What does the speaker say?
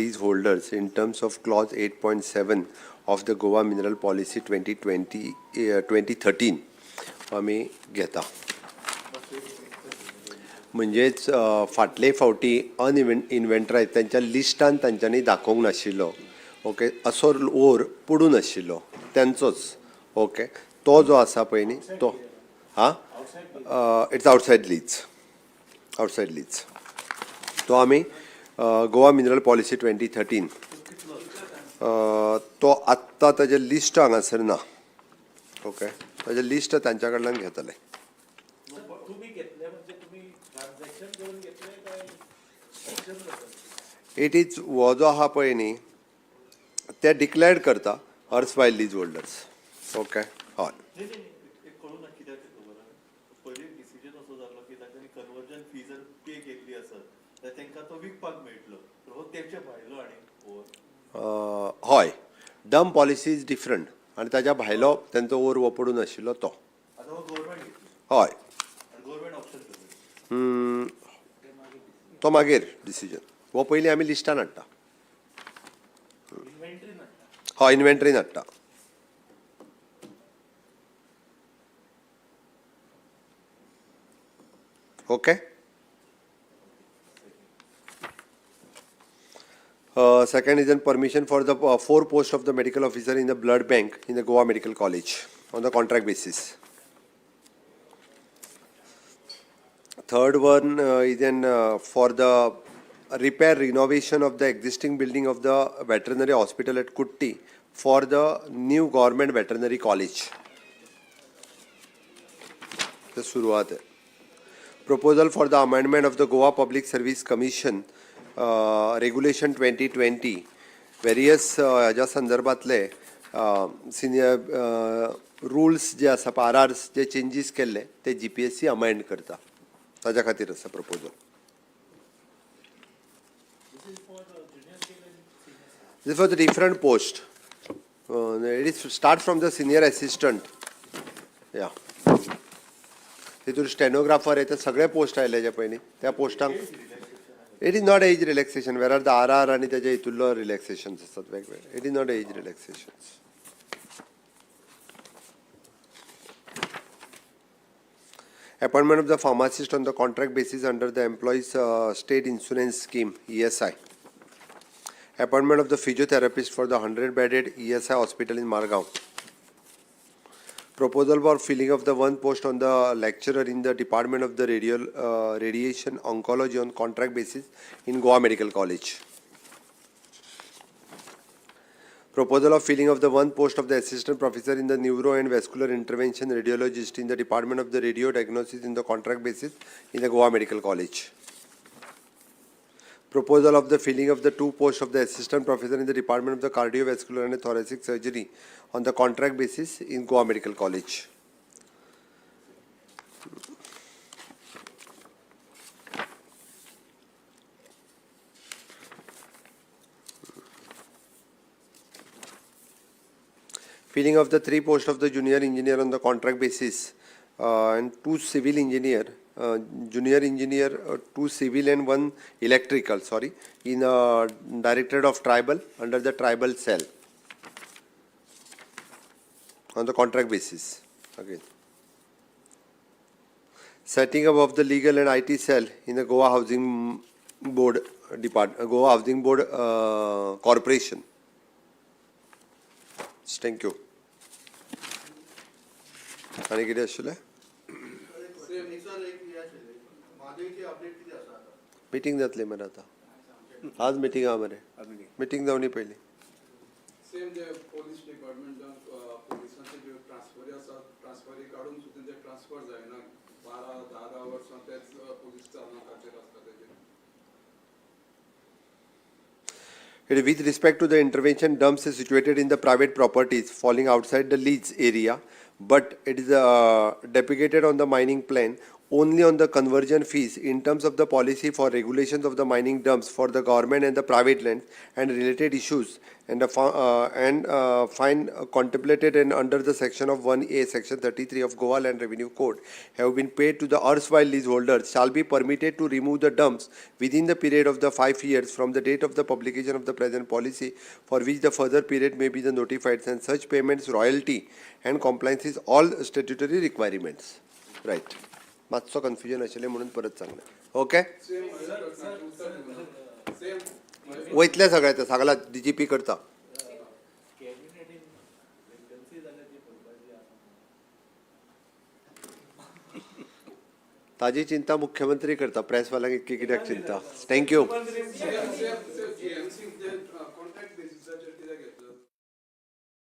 leaseholders in terms of clause 8.7 of the Goa Mineral Policy 2013 आम्ही घेता. म्हणजेच फाटले फावटी इन्व्हेंटरायज त्यांच्या लिस्टान तांच्यांनी दाखोवंक नाशिल्लो. ओके, असो ओर पडून आशिल्लो त्यांचोच. ओके, तो जो आसा पळय न्ही तो इट्स आउटसायड लीज तो आमी गोवा मिनरल पॉलिसी 2013 तो आत्ता ताजे लिस्ट हांगासर ना. ओके, ताजे लिस्ट तांच्या कडल्यान घेतले. इट इज हो जो आहा पळय न्ही ते डिक्लेअर्ड करता अर्सवायल लीज होल्डर्स. ओके, हय. हय, डम पॉलिसी इज डिफरंट आनी ताच्या भायलो तेंचो ओर वो पडून आशिल्लो तो. हय, तो मागीर डिसिजन. वो पयलीं आमी लिस्टान हाडटा. हय, इन्व्हेंटरीन हाडटा. Okay. Second is in permission for the 4 posts of the medical officer in the blood bank in the Goa Medical College on the contract basis. Third one is in for the repair renovation of the existing building of the veterinary hospital at Kutti for the new government veterinary college. The suruat hai. Proposal for the amendment of the Goa Public Service Commission Regulation 2020 various ह्याच्या संदर्भातले senior rules जे आसा आरआर्स जे changes केल्ले ते GPSC amend करता. ताच्या खातीर आसा proposal. This is for the different post. It is start from the senior assistant. Yeah. तितून स्टेनोग्राफर आहे ते सगळे पोस्ट आयले जे पळय न्ही त्या पोस्टांक it is not age relaxation where are the are आनी तेजे हितूल्लो रिलॅक्सेशन्स आसतात वेगवेगळे. It is not age relaxations. Appointment of the pharmacist on the contract basis under the Employees State Insurance Scheme ESI. Appointment of the physiotherapist for the 100-bedded ESI hospital in Margao. Proposal for filling of the one post on the lecturer in the Department of the Radiation Oncology on contract basis in Goa Medical College. Proposal of filling of the one post of the assistant professor in the Neuro and Vascular Intervention Radiologist in the Department of the Radio Diagnosis in the contract basis in the Goa Medical College. Proposal of the filling of the 2 posts of the assistant professor in the Department of the Cardiovascular and Thoracic Surgery on the contract basis in Goa Medical College. Filling of the 3 posts of the junior engineer on the contract basis and 2 civil engineer, junior engineer, 2 civil and 1 electrical, in Directorate of Tribal under the tribal cell on the contract basis. Again, setting up of the legal and IT cell in the Goa Housing Board Goa Housing Board Corporation. Thank you. आणि कितें आशिल्लें? Meeting जातली मरे आतां. आज meeting आहा मरे. Meeting जावनी पयली. सेम जे पोलीस डिपार्टमेंटान पोलिसांचे जे ट्रान्सफर आसा ट्रान्सफरी काडून सुद्दां ते ट्रान्सफर जायना 12-10 वर्सां तेच पोलीस चालनाकाचेर आसता तेजे. With respect to the intervention, dumps is situated in the private properties falling outside the lease area, but it is deprecated on the mining plan only on the conversion fees in terms of the policy for regulations of the mining dumps for the government and the private lands and related issues, and fine contemplated and under the section of 1A, section 33 of Goa Land Revenue Code have been paid to the erstwhile leaseholders shall be permitted to remove the dumps within the period of the 5 years from the date of the publication of the present policy, for which the further period may be the notified, and such payments, royalty and compliance is all statutory requirements. Right. मातसो confusion आशिल्लें म्हणून परत सांगलें. Okay, वयतले सगळें Sangla DGP करता. ताजी चिंता मुख्यमंत्री करता, प्रेसवाल्यांक इतकी कित्याक चिंता. थँक्यू.